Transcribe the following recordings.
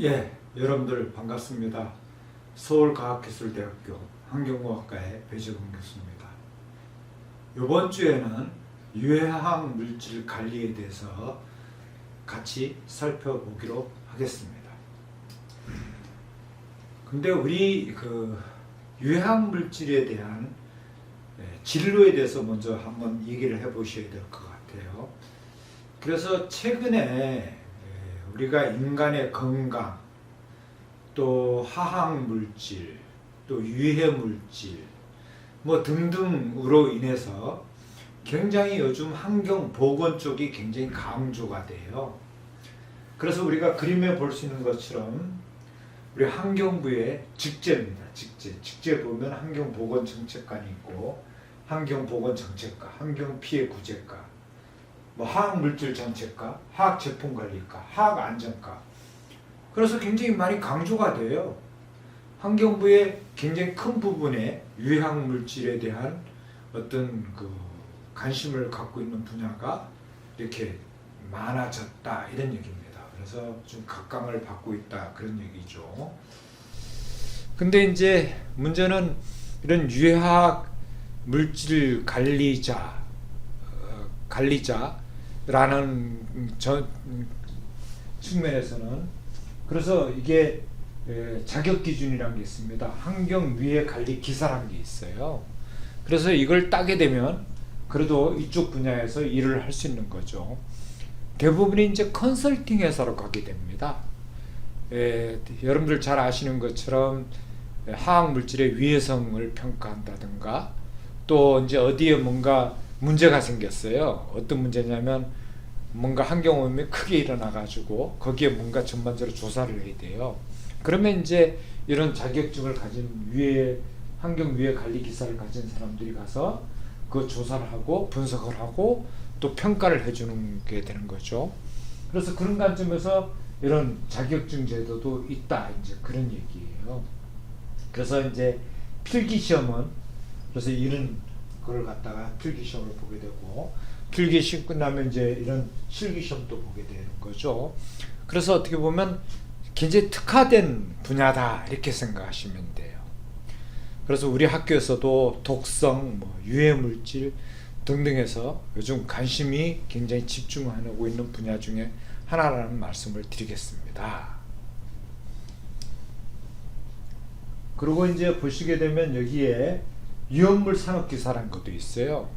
예, 여러분들 반갑습니다. 서울과학기술대학교 환경공학과의 배재근 교수입니다. 이번 주에는 유해화학 물질 관리에 대해서 같이 살펴보기로 하겠습니다. 근데 우리 유해화학 물질에 대한 진로에 대해서 먼저 한번 얘기를 해보셔야 될 것 같아요. 그래서 최근에 우리가 인간의 건강, 또 화학물질, 또 유해물질 뭐 등등으로 인해서 굉장히 요즘 환경보건 쪽이 굉장히 강조가 돼요. 그래서 우리가 그림에 볼 수 있는 것처럼 우리 환경부의 직제입니다. 직제 보면 환경보건정책관이 있고 환경보건정책과, 환경피해구제과, 뭐 화학물질 정책과, 화학제품관리과, 화학안전과. 그래서 굉장히 많이 강조가 돼요. 환경부의 굉장히 큰 부분에 유해화학물질에 대한 어떤 관심을 갖고 있는 분야가 이렇게 많아졌다 이런 얘기입니다. 그래서 좀 각광을 받고 있다 그런 얘기죠. 근데 이제 문제는 이런 유해화학 물질 관리자라는 측면에서는 그래서 이게 자격 기준이라는 게 있습니다. 환경 유해 관리 기사라는 게 있어요. 그래서 이걸 따게 되면 그래도 이쪽 분야에서 일을 할 수 있는 거죠. 대부분이 이제 컨설팅 회사로 가게 됩니다. 여러분들 잘 아시는 것처럼 화학 물질의 위해성을 평가한다든가 또 이제 어디에 뭔가 문제가 생겼어요. 어떤 문제냐면 뭔가 환경오염이 크게 일어나 가지고 거기에 뭔가 전반적으로 조사를 해야 돼요. 그러면 이제 이런 자격증을 가진 환경 유해 관리 기사를 가진 사람들이 가서 그 조사를 하고 분석을 하고 또 평가를 해주는 게 되는 거죠. 그래서 그런 관점에서 이런 자격증 제도도 있다 이제 그런 얘기예요. 그래서 이제 필기 시험은 그래서 이런 걸 갖다가 필기 시험을 보게 되고 필기 시험 끝나면 이제 이런 실기 시험도 보게 되는 거죠. 그래서 어떻게 보면 굉장히 특화된 분야다 이렇게 생각하시면 돼요. 그래서 우리 학교에서도 독성, 유해물질 등등해서 요즘 관심이 굉장히 집중하고 있는 분야 중에 하나라는 말씀을 드리겠습니다. 그리고 이제 보시게 되면 여기에 위험물 산업기사라는 것도 있어요.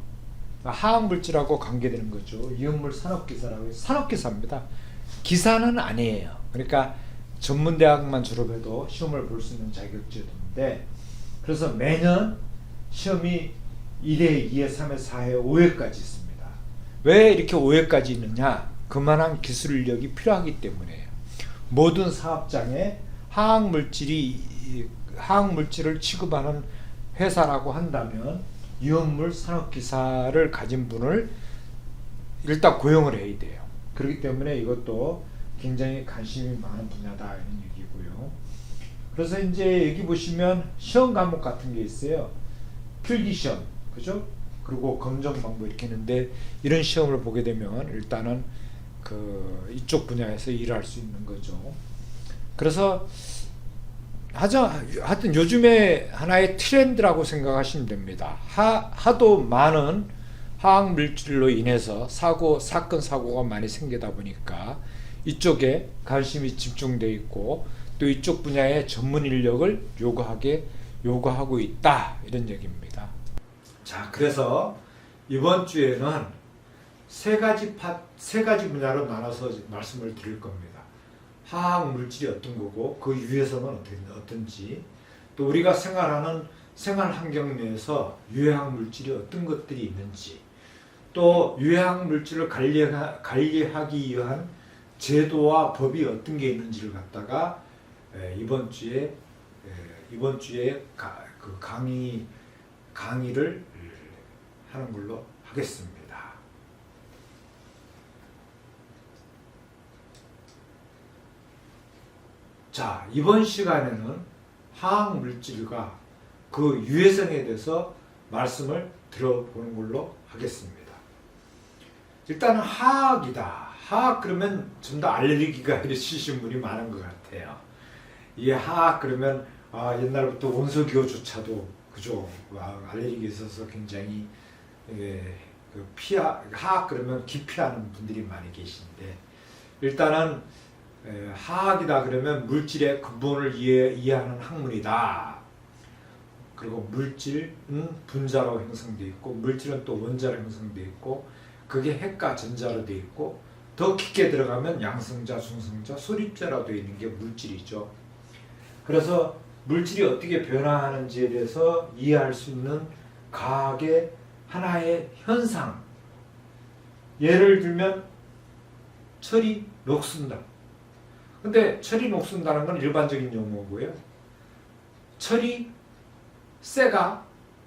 화학물질하고 관계되는 거죠. 위험물 산업기사라고 해서 산업기사입니다. 기사는 아니에요. 그러니까 전문대학만 졸업해도 시험을 볼 수 있는 자격제도인데 그래서 매년 시험이 1회, 2회, 3회, 4회, 5회까지 있습니다. 왜 이렇게 5회까지 있느냐? 그만한 기술력이 필요하기 때문에요. 모든 사업장에 화학물질을 취급하는 회사라고 한다면 위험물 산업기사를 가진 분을 일단 고용을 해야 돼요. 그렇기 때문에 이것도 굉장히 관심이 많은 분야다 이런 얘기고요. 그래서 이제 여기 보시면 시험 과목 같은 게 있어요. 필기시험, 그죠? 그리고 검정 방법 이렇게 있는데 이런 시험을 보게 되면 일단은 이쪽 분야에서 일할 수 있는 거죠. 그래서 하여튼 요즘에 하나의 트렌드라고 생각하시면 됩니다. 하도 많은 화학 물질로 인해서 사건 사고가 많이 생기다 보니까 이쪽에 관심이 집중되어 있고 또 이쪽 분야의 전문 인력을 요구하고 있다 이런 얘기입니다. 자, 그래서 이번 주에는 세 가지 분야로 나눠서 말씀을 드릴 겁니다. 화학 물질이 어떤 거고 그 유해성은 어떤지 또 우리가 생활하는 생활 환경 내에서 유해학 물질이 어떤 것들이 있는지 또 유해학 물질을 관리하기 위한 제도와 법이 어떤 게 있는지를 갖다가 이번 주에 강의를 하는 걸로 하겠습니다. 자, 이번 시간에는 화학 물질과 그 유해성에 대해서 말씀을 들어보는 걸로 하겠습니다. 일단은 화학이다. 화학 그러면 좀 더 알레르기가 있으신 분이 많은 것 같아요. 이게 화학 그러면 옛날부터 원소기호조차도 그죠? 알레르기 있어서 굉장히 화학 그러면 기피하는 분들이 많이 계신데 일단은 화학이다 그러면 물질의 근본을 이해하는 학문이다. 그리고 물질은 분자로 형성되어 있고 물질은 또 원자로 형성되어 있고 그게 핵과 전자로 되어 있고 더 깊게 들어가면 양성자, 중성자, 소립자로 되어 있는 게 물질이죠. 그래서 물질이 어떻게 변화하는지에 대해서 이해할 수 있는 과학의 하나의 현상. 예를 들면 철이 녹슨다. 근데 철이 녹슨다는 건 일반적인 용어고요. 철이 쇠가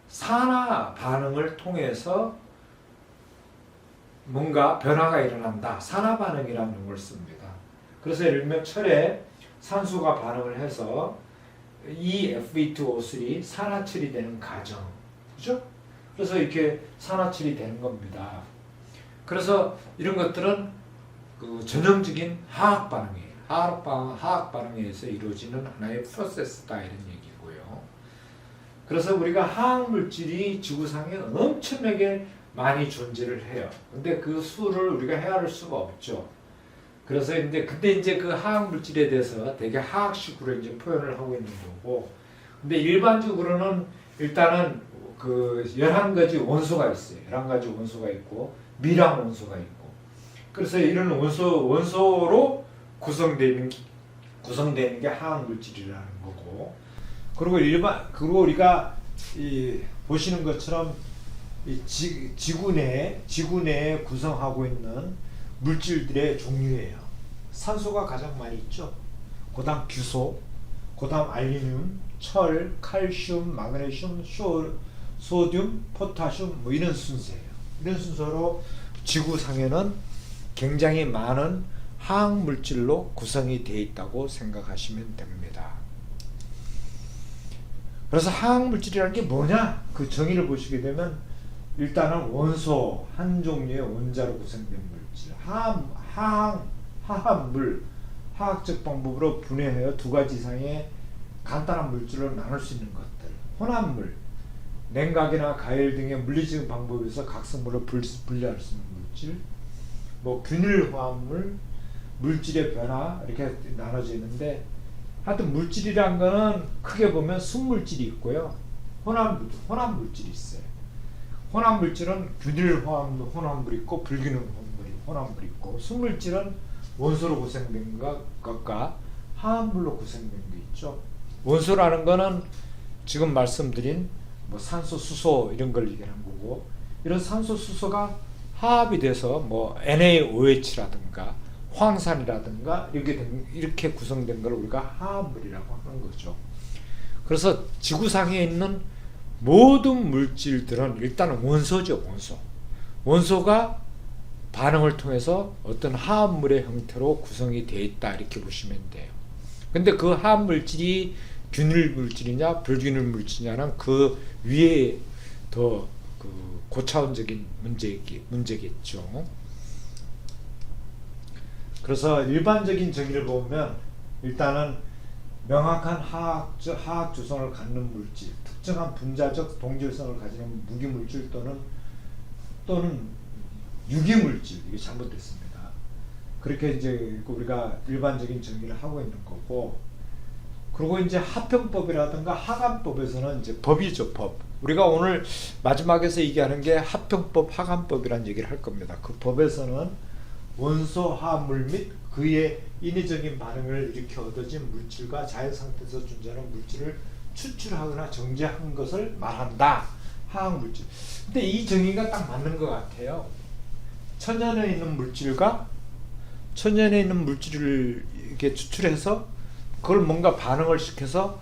산화 반응을 통해서 뭔가 변화가 일어난다. 산화 반응이라는 용어를 씁니다. 그래서 예를 들면 철에 산소가 반응을 해서 이 Fe2O3 산화철이 되는 과정. 그죠? 그래서 이렇게 산화철이 되는 겁니다. 그래서 이런 것들은 그 전형적인 화학 반응이에요. 화학 반응에 의해서 이루어지는 하나의 프로세스다 이런 얘기고요. 그래서 우리가 화학 물질이 지구상에 엄청나게 많이 존재를 해요. 근데 그 수를 우리가 헤아릴 수가 없죠. 그래서 근데 이제 그 화학 물질에 대해서 되게 화학식으로 이제 표현을 하고 있는 거고. 근데 일반적으로는 일단은 그 11가지 원소가 있어요. 11가지 원소가 있고 미랑 원소가 있고. 그래서 이런 원소로 구성되는 게 화학 물질이라는 거고. 그리고 우리가 보시는 것처럼 지구 내에 구성하고 있는 물질들의 종류예요. 산소가 가장 많이 있죠. 그다음 규소, 그다음 알루미늄, 철, 칼슘, 마그네슘, 소듐, 포타슘 뭐 이런 순서예요. 이런 순서로 지구상에는 굉장히 많은 화학 물질로 구성이 되어 있다고 생각하시면 됩니다. 그래서 화학 물질이라는 게 뭐냐? 그 정의를 보시게 되면 일단은 원소 한 종류의 원자로 구성된 물질, 화합물, 화학적 방법으로 분해하여 2가지 이상의 간단한 물질로 나눌 수 있는 것들, 혼합물, 냉각이나 가열 등의 물리적 방법에서 각성물을 분리할 수 있는 물질, 뭐 균일 화합물, 물질의 변화 이렇게 나눠져 있는데 하여튼 물질이란 거는 크게 보면 순물질이 있고요. 혼합물질이 있어요. 혼합물질은 균일 혼합물이 있고 불균일 혼합물이 있고 순물질은 원소로 구성된 것과 화합물로 구성된 게 있죠. 원소라는 거는 지금 말씀드린 뭐 산소, 수소 이런 걸 얘기하는 거고 이런 산소, 수소가 화합이 돼서 뭐 NaOH라든가 황산이라든가 이렇게 구성된 걸 우리가 화합물이라고 하는 거죠. 그래서 지구상에 있는 모든 물질들은 일단 원소죠. 원소가 반응을 통해서 어떤 화합물의 형태로 구성이 되어 있다 이렇게 보시면 돼요. 근데 그 화합물질이 균일 물질이냐 불균일 물질이냐는 그 위에 더 그 고차원적인 문제겠죠. 그래서 일반적인 정의를 보면 일단은 명확한 화학 조성을 갖는 물질, 특정한 분자적 동질성을 가지는 무기물질 또는 유기물질, 이게 잘못됐습니다. 그렇게 이제 우리가 일반적인 정의를 하고 있는 거고, 그리고 이제 합평법이라든가 하간법에서는 이제 법이죠, 법. 우리가 오늘 마지막에서 얘기하는 게 합평법, 하간법이라는 얘기를 할 겁니다. 그 법에서는 원소 화합물 및 그의 인위적인 반응을 일으켜 얻어진 물질과 자연 상태에서 존재하는 물질을 추출하거나 정제한 것을 말한다. 화학 물질. 근데 이 정의가 딱 맞는 것 같아요. 천연에 있는 물질을 이렇게 추출해서 그걸 뭔가 반응을 시켜서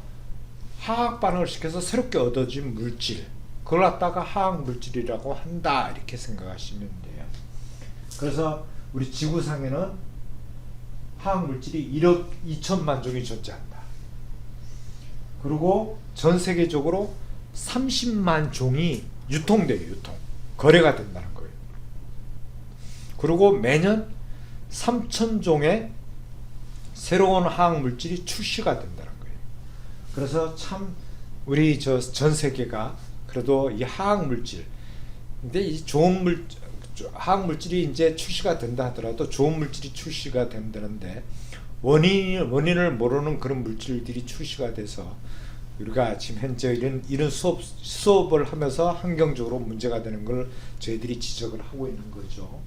화학 반응을 시켜서 새롭게 얻어진 물질, 그걸 갖다가 화학 물질이라고 한다 이렇게 생각하시면 돼요. 그래서 우리 지구상에는 화학 물질이 1억 2천만 종이 존재한다. 그리고 전 세계적으로 30만 종이 유통돼요. 거래가 된다는 거예요. 그리고 매년 3,000종의 새로운 화학 물질이 출시가 된다는 거예요. 그래서 참 우리 전 세계가 그래도 이 화학 물질, 근데 이 좋은 화학 물질이 이제 출시가 된다 하더라도 좋은 물질이 출시가 된다는데 원인을 모르는 그런 물질들이 출시가 돼서 우리가 지금 현재 이런 수업을 하면서 환경적으로 문제가 되는 걸 저희들이 지적을 하고 있는 거죠.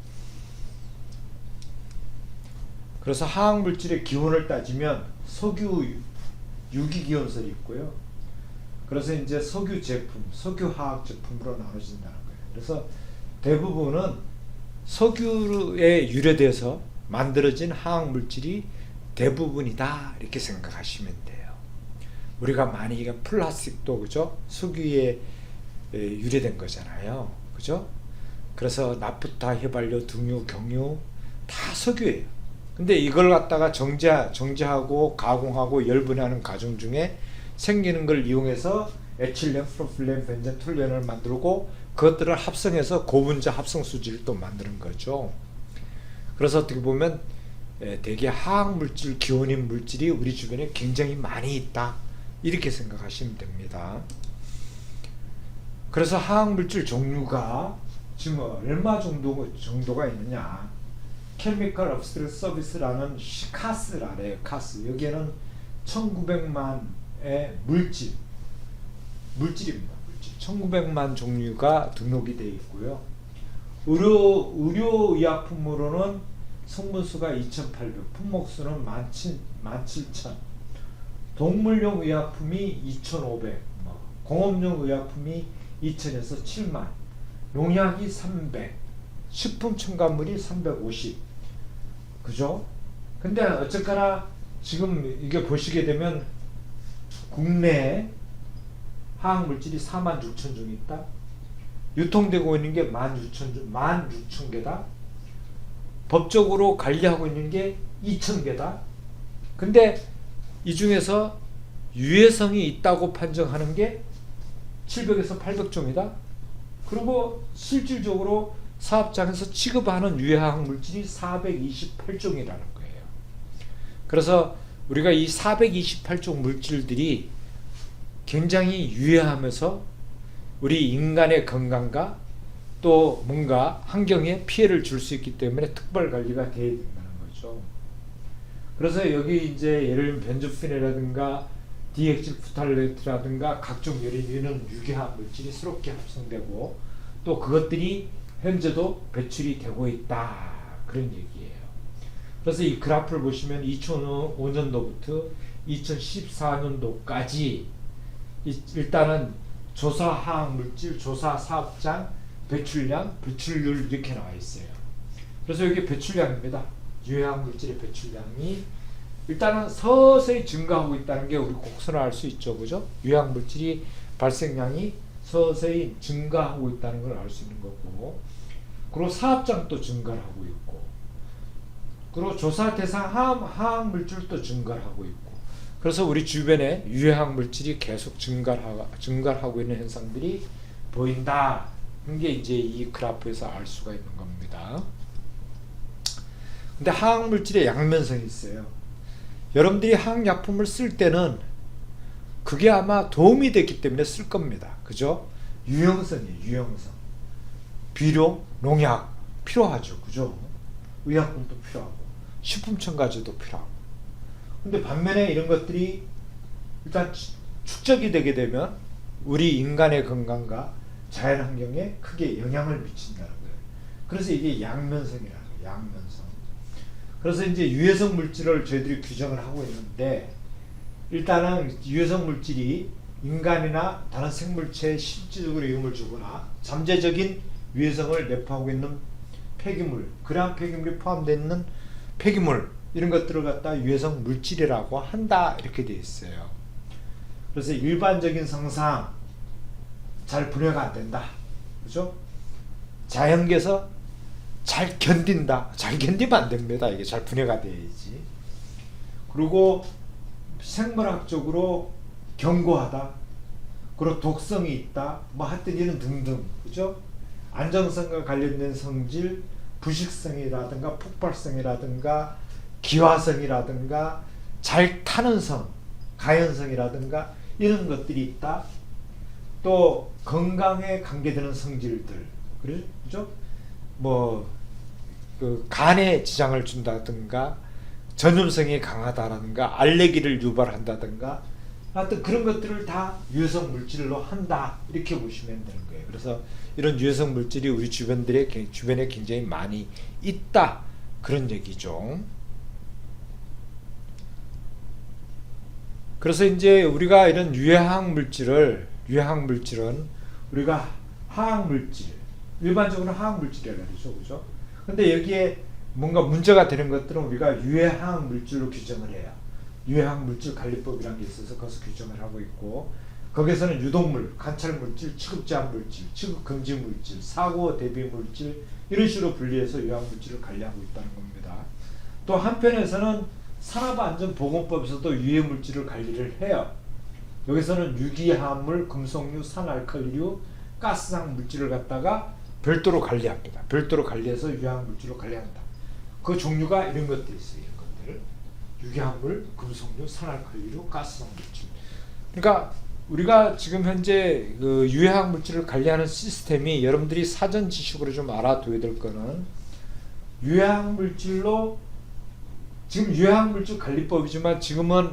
그래서 화학 물질의 기원을 따지면 석유 유기기원설이 있고요. 그래서 이제 석유 제품, 석유 화학 제품으로 나눠진다는 거예요. 그래서 대부분은 석유에 유래돼서 만들어진 화학 물질이 대부분이다 이렇게 생각하시면 돼요. 우리가 많이 플라스틱도 그죠? 석유에 유래된 거잖아요. 그죠? 그래서 나프타, 휘발유, 등유, 경유 다 석유예요. 근데 이걸 갖다가 정제하고 가공하고 열분해하는 과정 중에 생기는 걸 이용해서 에틸렌, 프로필렌, 벤젠, 톨루엔을 만들고 그것들을 합성해서 고분자 합성 수지를 또 만드는 거죠. 그래서 어떻게 보면 대개 화학 물질, 기원인 물질이 우리 주변에 굉장히 많이 있다 이렇게 생각하시면 됩니다. 그래서 화학 물질 종류가 지금 얼마 정도가 있느냐? Chemical Abstract Service라는 카스를 알아요. 카스. 여기에는 1900만의 물질입니다. 물질. 1900만 종류가 등록이 되어 있고요. 의료의약품으로는 성분수가 2800, 품목수는 17000, 동물용 의약품이 2500, 공업용 의약품이 2000에서 7만, 농약이 300, 식품 첨가물이 350. 그죠? 근데 어쨌거나 지금 이게 보시게 되면 국내에 화학 물질이 46,000종이 있다. 유통되고 있는 게 16,000개다. 법적으로 관리하고 있는 게 2,000개다. 근데 이 중에서 유해성이 있다고 판정하는 게 700에서 800종이다. 그리고 실질적으로 사업장에서 취급하는 유해화학 물질이 428종이라는 거예요. 그래서 우리가 이 428종 물질들이 굉장히 유해하면서 우리 인간의 건강과 또 뭔가 환경에 피해를 줄 수 있기 때문에 특별 관리가 돼야 된다는 거죠. 그래서 여기 이제 예를 들면 벤조핀이라든가 디엑실프탈레트라든가 각종 이런 유기화학 물질이 새롭게 합성되고 또 그것들이 현재도 배출이 되고 있다 그런 얘기예요. 그래서 이 그래프를 보시면 2005년도부터 2014년도까지 일단은 조사 화학물질, 조사 사업장, 배출량, 배출률 이렇게 나와 있어요. 그래서 여기 배출량입니다. 유해화학물질의 배출량이 일단은 서서히 증가하고 있다는 게 우리 곡선을 알 수 있죠. 그죠? 유해화학물질이 발생량이 서서히 증가하고 있다는 걸 알 수 있는 거고, 그리고 사업장도 증가를 하고 있고, 그리고 조사 대상 화학물질도 증가를 하고 있고, 그래서 우리 주변에 유해화학물질이 계속 증가를 하고 있는 현상들이 보인다. 이게 이제 이 그래프에서 알 수가 있는 겁니다. 근데 화학물질의 양면성이 있어요. 여러분들이 화학약품을 쓸 때는 그게 아마 도움이 됐기 때문에 쓸 겁니다. 그죠? 유형성이에요. 유형성. 비료, 농약 필요하죠. 그죠? 의약품도 필요하고 식품 첨가제도 필요하고. 근데 반면에 이런 것들이 일단 축적이 되게 되면 우리 인간의 건강과 자연환경에 크게 영향을 미친다는 거예요. 그래서 이게 양면성이라는 거예요. 양면성. 그래서 이제 유해성 물질을 저희들이 규정을 하고 있는데, 일단은 유해성 물질이 인간이나 다른 생물체에 실질적으로 위험을 주거나 잠재적인 유해성을 내포하고 있는 폐기물, 그러한 폐기물이 포함되어 있는 폐기물, 이런 것들을 갖다 유해성 물질이라고 한다 이렇게 되어 있어요. 그래서 일반적인 성상 잘 분해가 안 된다. 그죠? 자연계에서 잘 견딘다. 잘 견디면 안 됩니다. 이게 잘 분해가 돼야지. 그리고 생물학적으로 견고하다. 그리고 독성이 있다. 뭐 하여튼 이런 등등. 그죠? 안정성과 관련된 성질, 부식성이라든가 폭발성이라든가 기화성이라든가 잘 타는 성, 가연성이라든가 이런 것들이 있다. 또 건강에 관계되는 성질들, 그렇죠? 뭐 그 간에 지장을 준다든가 전염성이 강하다라든가 알레르기를 유발한다든가 하여튼 그런 것들을 다 유해성 물질로 한다, 이렇게 보시면 되는 거예요. 그래서 이런 유해성 물질이 우리 주변에 굉장히 많이 있다, 그런 얘기죠. 그래서 이제 우리가 이런 유해화학 물질은 우리가 화학 물질, 일반적으로 화학 물질이라고 그러죠, 그죠? 근데 여기에 뭔가 문제가 되는 것들은 우리가 유해화학 물질로 규정을 해요. 유해화학 물질 관리법이라는 게 있어서 거기서 규정을 하고 있고, 거기서는 유독물, 관찰 물질, 취급 제한 물질, 취급 금지 물질, 사고 대비 물질, 이런 식으로 분리해서 유해화학 물질을 관리하고 있다는 겁니다. 또 한편에서는 산업안전보건법에서도 유해 물질을 관리를 해요. 여기서는 유기화합물, 금속류, 산알칼리류, 가스상 물질을 갖다가 별도로 관리합니다. 별도로 관리해서 유해화학 물질로 관리한다. 그 종류가 이런 것들이 있어요. 이런 것들. 유기화합물, 금속류, 산알칼리류, 가스상 물질. 그러니까 우리가 지금 현재 그 유해화학 물질을 관리하는 시스템이, 여러분들이 사전 지식으로 좀 알아둬야 될 거는, 유해화학 물질로, 지금 유해화학 물질 관리법이지만 지금은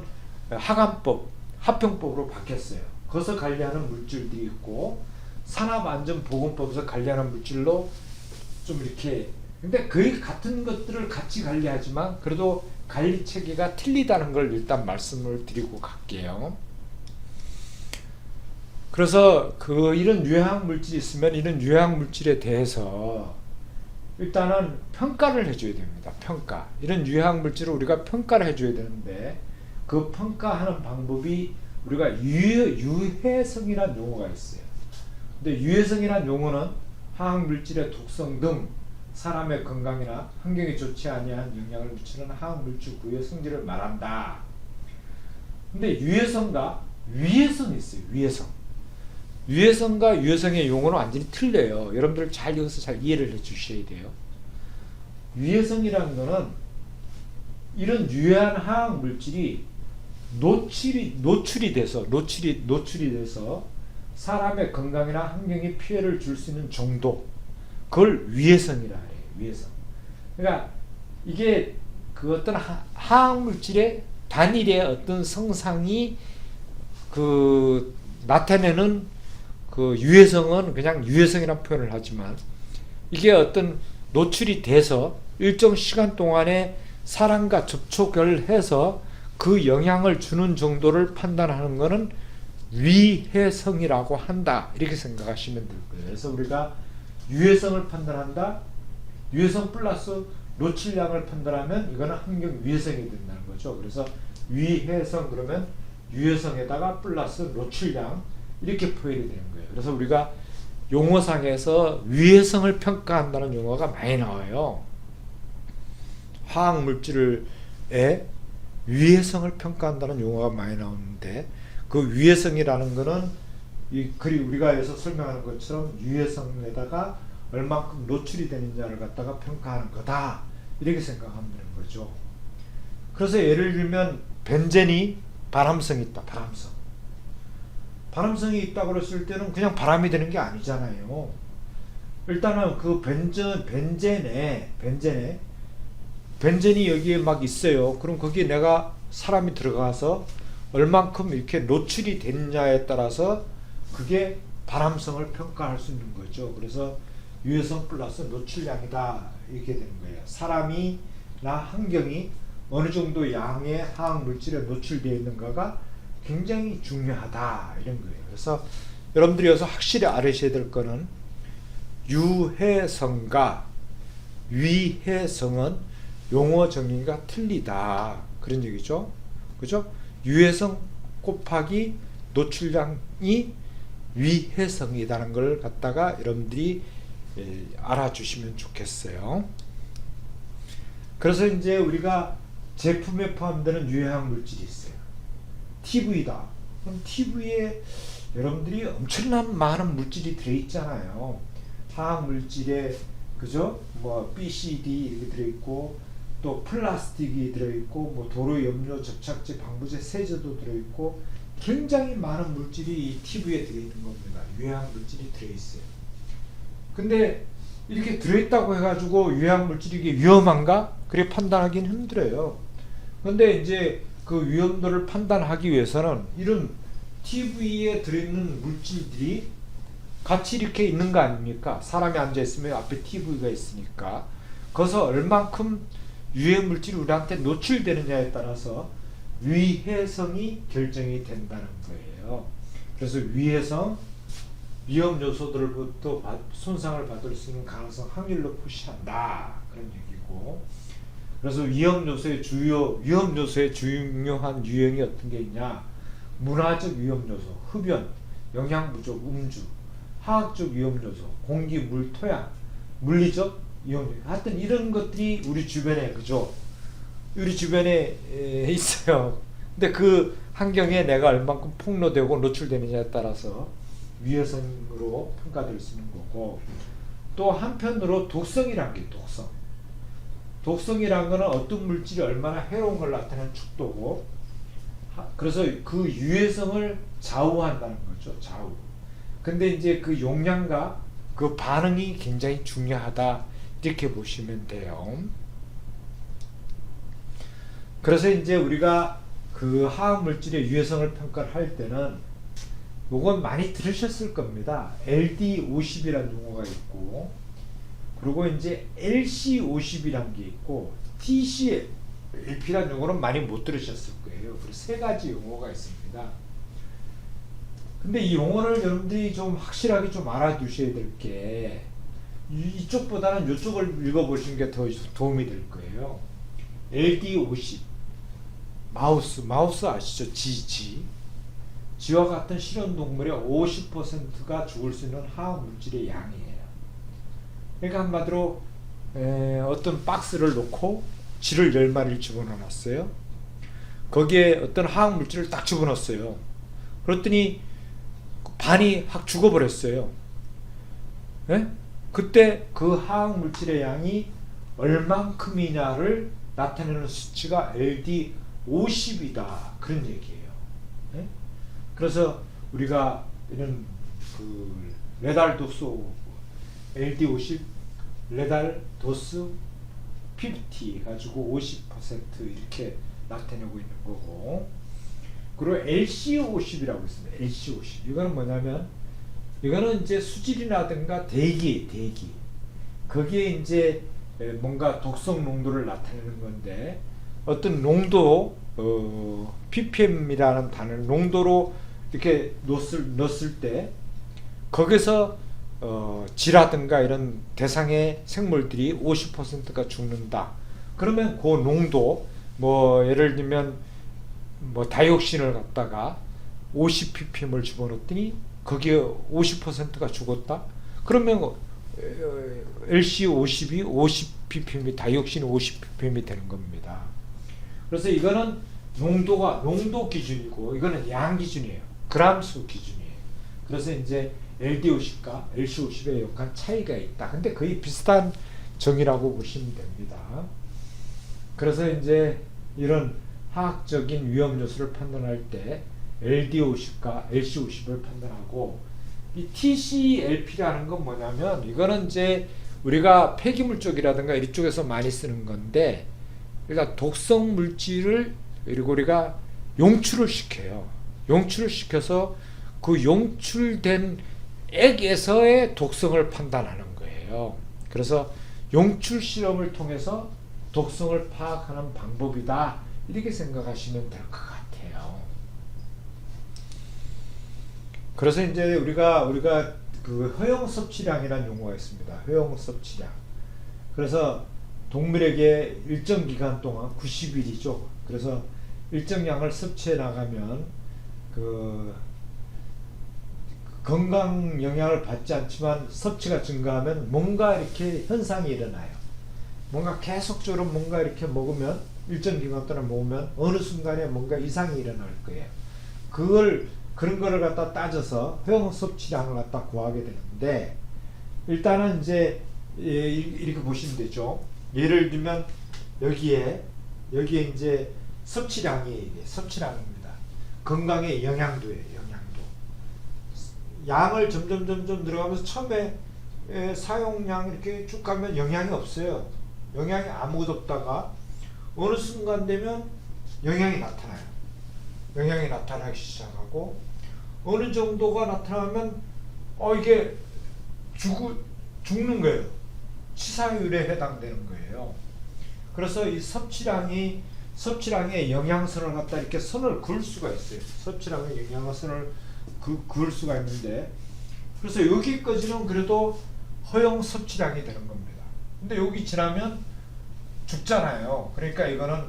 하관법, 합병법으로 바뀌었어요. 거기서 관리하는 물질들이 있고, 산업안전보건법에서 관리하는 물질로 좀 이렇게, 근데 거의 같은 것들을 같이 관리하지만 그래도 관리 체계가 틀리다는 걸 일단 말씀을 드리고 갈게요. 그래서 이런 유해화학 물질이 있으면 이런 유해화학 물질에 대해서 일단은 평가를 해줘야 됩니다. 평가. 이런 유해화학 물질을 우리가 평가를 해줘야 되는데, 그 평가하는 방법이 우리가 유해성이라는 용어가 있어요. 근데 유해성이라는 용어는 화학 물질의 독성 등 사람의 건강이나 환경에 좋지 아니한 영향을 미치는 화학 물질 구의 성질을 말한다. 근데 유해성과 위해성이 있어요. 유해성과 유해성의 용어는 완전히 틀려요. 여러분들 잘 여기서 잘 이해를 해 주셔야 돼요. 유해성이라는 거는 이런 유해한 화학 물질이 노출이 돼서 사람의 건강이나 환경에 피해를 줄 수 있는 정도, 그걸 위해성이라 해요. 위해성. 그러니까 이게 그 어떤 화학 물질의 단일의 어떤 성상이 나타내는 그 유해성은 그냥 유해성이라는 표현을 하지만, 이게 어떤 노출이 돼서 일정 시간 동안에 사람과 접촉을 해서 그 영향을 주는 정도를 판단하는 것은 위해성이라고 한다, 이렇게 생각하시면 될 거예요. 그래서 우리가 유해성을 판단한다, 유해성 플러스 노출량을 판단하면 이거는 환경 위해성이 된다는 거죠. 그래서 위해성 그러면 유해성에다가 플러스 노출량, 이렇게 표현이 되는 거예요. 그래서 우리가 용어상에서 위해성을 평가한다는 용어가 많이 나와요. 화학 물질의 위해성을 평가한다는 용어가 많이 나오는데, 그 위해성이라는 거는 우리가 여기서 설명하는 것처럼 유해성에다가 얼만큼 노출이 되느냐를 갖다가 평가하는 거다, 이렇게 생각하면 되는 거죠. 그래서 예를 들면 벤젠이 발암성이 있다. 발암성이 있다고 그랬을 때는 그냥 바람이 되는 게 아니잖아요. 일단은 그 벤젠이 여기에 막 있어요. 그럼 거기에 내가 사람이 들어가서 얼만큼 이렇게 노출이 됐냐에 따라서 그게 발암성을 평가할 수 있는 거죠. 그래서 유해성 플러스 노출량이다, 이렇게 되는 거예요. 사람이나 환경이 어느 정도 양의 화학 물질에 노출되어 있는가가 굉장히 중요하다, 이런 거예요. 그래서 여러분들이 여기서 확실히 알으셔야 될 거는, 유해성과 위해성은 용어 정의가 틀리다, 그런 얘기죠. 그죠? 유해성 곱하기 노출량이 위해성이라는 걸 갖다가 여러분들이 알아주시면 좋겠어요. 그래서 이제 우리가 제품에 포함되는 유해화학 물질이 있어요. TV다. 그럼 TV에 여러분들이 엄청난 많은 물질이 들어있잖아요. 화학 물질의 그죠? 뭐 BCD 이렇게 들어있고 또 플라스틱이 들어있고 뭐 도로 염료 접착제 방부제 세제도 들어있고 굉장히 많은 물질이 이 TV에 들어있는 겁니다. 유해한 물질이 들어있어요. 근데 이렇게 들어있다고 해가지고 유해한 물질이 이게 위험한가? 그래 판단하기는 힘들어요. 근데 이제 그 위험도를 판단하기 위해서는 이런 TV에 들어있는 물질들이 같이 이렇게 있는 거 아닙니까? 사람이 앉아있으면 앞에 TV가 있으니까 거기서 얼만큼 유해 물질이 우리한테 노출되느냐에 따라서 위해성이 결정이 된다는 거예요. 그래서 위해성, 위험 요소들로부터 손상을 받을 수 있는 가능성 확률로 표시한다 그런 얘기고. 그래서 위험 요소의 중요한 유형이 어떤 게 있냐? 문화적 위험 요소, 흡연, 영양 부족, 음주, 화학적 위험 요소, 공기, 물, 토양, 물리적 위험 요소. 하여튼 이런 것들이 우리 주변에 그죠? 우리 주변에 있어요. 근데 그 환경에 내가 얼만큼 폭로되고 노출되느냐에 따라서 위해성으로 평가될 수 있는 거고, 또 한편으로 독성이란 게 독성. 독성이란 거는 어떤 물질이 얼마나 해로운 걸 나타내는 척도고, 그래서 그 유해성을 좌우한다는 거죠. 좌우. 근데 이제 그 용량과 그 반응이 굉장히 중요하다 이렇게 보시면 돼요. 그래서 이제 우리가 그 화학 물질의 유해성을 평가할 때는 요건 많이 들으셨을 겁니다. LD50이라는 용어가 있고, 그리고 이제 LC50이라는 게 있고, TCLP라는 용어는 많이 못 들으셨을 거예요. 그래서 세 가지 용어가 있습니다. 근데 이 용어를 여러분들이 좀 확실하게 좀 알아두셔야 될 게, 이쪽보다는 이쪽을 읽어보시는 게 더 도움이 될 거예요. LD50 마우스 아시죠? 쥐와 같은 실험동물의 50%가 죽을 수 있는 화학 물질의 양이에요. 그러니까 한마디로 어떤 박스를 놓고 쥐를 10마리를 집어넣었어요. 거기에 어떤 화학 물질을 딱 집어넣었어요. 그랬더니 반이 확 죽어버렸어요. 네? 그때 그 화학 물질의 양이 얼만큼이냐를 나타내는 수치가 LD50이다 그런 얘기예요. 네? 그래서 우리가 이런 그 레달 도스 LD50 레달 도스 50 가지고 50% 이렇게 나타내고 있는 거고, 그리고 LC50이라고 있습니다. LC50 이거는 뭐냐면, 이거는 이제 수질이라든가 대기 거기에 이제 뭔가 독성 농도를 나타내는 건데, 어떤 농도 ppm이라는 단어를 농도로 이렇게 넣었을 때 거기서 쥐라든가 이런 대상의 생물들이 50%가 죽는다. 그러면 그 농도, 뭐 예를 들면 뭐 다이옥신을 갖다가 50ppm을 집어넣었더니 거기에 50%가 죽었다. 그러면 LC50이 50ppm이 다이옥신이 50ppm이 되는 겁니다. 그래서 이거는 농도 기준이고, 이거는 양 기준이에요. 그람수 기준이에요. 그래서 이제 LD50과 LC50에 약간 차이가 있다. 근데 거의 비슷한 정의라고 보시면 됩니다. 그래서 이제 이런 화학적인 위험 요소를 판단할 때 LD50과 LC50을 판단하고, 이 TCLP라는 건 뭐냐면, 이거는 이제 우리가 폐기물 쪽이라든가 이쪽에서 많이 쓰는 건데, 그러니까 독성 물질을 그리고 우리가 용출을 시켜요. 용출을 시켜서 그 용출된 액에서의 독성을 판단하는 거예요. 그래서 용출 실험을 통해서 독성을 파악하는 방법이다 이렇게 생각하시면 될 것 같아요. 그래서 이제 우리가 그 허용 섭취량이라는 용어가 있습니다. 허용 섭취량. 그래서 동물에게 일정 기간 동안 90일이죠. 그래서 일정 양을 섭취해 나가면 그 건강 영향을 받지 않지만 섭취가 증가하면 뭔가 이렇게 현상이 일어나요. 뭔가 계속적으로 뭔가 이렇게 먹으면, 일정 기간 동안 먹으면 어느 순간에 뭔가 이상이 일어날 거예요. 그런 거를 갖다 따져서 허용 섭취량을 갖다 구하게 되는데, 일단은 이제 이렇게 보시면 되죠. 예를 들면 여기에 이제 섭취량입니다. 건강의 영양도예요. 영양도. 양을 점점 들어가면서 처음에 사용량 이렇게 쭉 가면 영향이 없어요. 영향이 아무것도 없다가 어느 순간 되면 영향이 나타나요. 영향이 나타나기 시작하고 어느 정도가 나타나면 이게 죽는 거예요. 치사율에 해당되는 거예요. 그래서 이 섭취량의 영양선을 갖다 이렇게 선을 그을 수가 있어요. 섭취량의 영양선을 그을 수가 있는데, 그래서 여기까지는 그래도 허용 섭취량이 되는 겁니다. 근데 여기 지나면 죽잖아요. 그러니까 이거는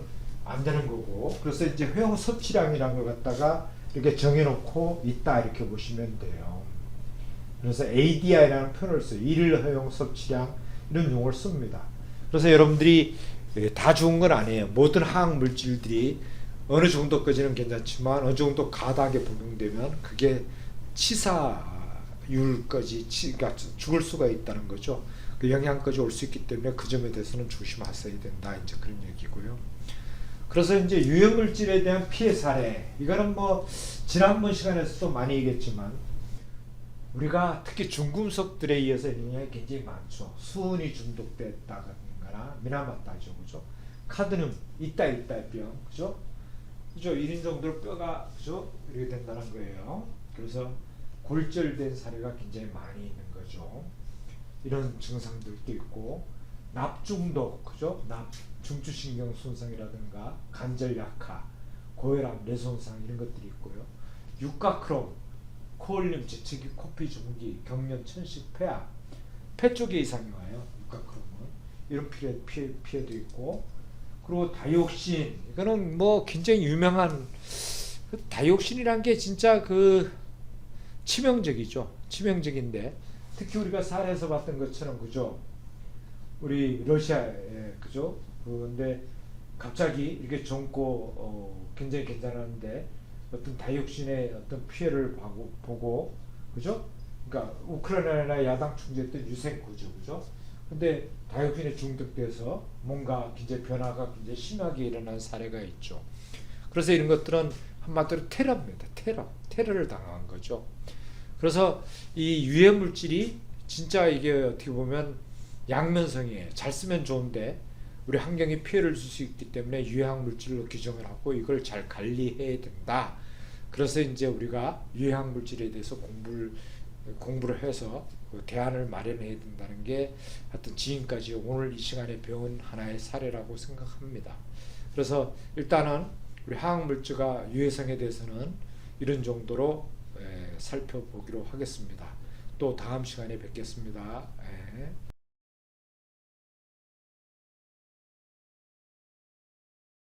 안 되는 거고, 그래서 이제 허용 섭취량이라는 걸 갖다가 이렇게 정해놓고 있다, 이렇게 보시면 돼요. 그래서 ADI라는 표현을 써요. 일 허용 섭취량, 이런 용어를 씁니다. 그래서 여러분들이 다 좋은 건 아니에요. 모든 화학 물질들이 어느 정도까지는 괜찮지만 어느 정도 과다하게 복용되면 그게 치사율까지 그러니까 죽을 수가 있다는 거죠. 그 영향까지 올 수 있기 때문에 그 점에 대해서는 조심하셔야 된다, 이제 그런 얘기고요. 그래서 이제 유해물질에 대한 피해 사례, 이거는 뭐 지난번 시간에서도 많이 얘기했지만 우리가 특히 중금속들에 의해서 영향이 굉장히 많죠. 수은이 중독됐다거나 미나마타죠, 그죠? 카드뮴 이따병, 그죠? 1인 정도로 뼈가, 그죠? 이렇게 된다는 거예요. 그래서 골절된 사례가 굉장히 많이 있는 거죠. 이런 증상들도 있고, 납중독, 그죠? 중추신경 손상이라든가 관절 약화, 고혈압, 뇌손상, 이런 것들이 있고요. 육가크롬, 코올림, 재채기, 코피 증후기, 경련, 천식, 폐암, 폐 쪽에 이상이 와요. 육가크롬은 이런 피해도 있고, 그리고 다이옥신, 이거는 뭐 굉장히 유명한, 다이옥신이란 게 진짜 치명적이죠. 치명적인데 특히 우리가 사례에서 봤던 것처럼, 그죠? 우리 러시아에, 그죠? 근데 갑자기 이렇게 젊고 굉장히 괜찮았는데 어떤 다이옥신의 어떤 피해를 보고, 그죠? 그러니까 우크라이나 야당 총재였던 유센코죠, 그죠? 근데 다이옥신에 중독돼서 뭔가 굉장히 변화가 굉장히 심하게 일어난 사례가 있죠. 그래서 이런 것들은 한마디로 테러입니다. 테러를 당한 거죠. 그래서 이 유해 물질이 진짜 이게 어떻게 보면 양면성이에요. 잘 쓰면 좋은데 우리 환경에 피해를 줄 수 있기 때문에 유해학 물질로 규정을 하고 이걸 잘 관리해야 된다. 그래서 이제 우리가 유해학 물질에 대해서 공부를 해서 대안을 마련해야 된다는 게 하여튼 지금까지 오늘 이 시간에 배운 하나의 사례라고 생각합니다. 그래서 일단은 우리 화학 물질과 유해성에 대해서는 이런 정도로 살펴보기로 하겠습니다. 또 다음 시간에 뵙겠습니다.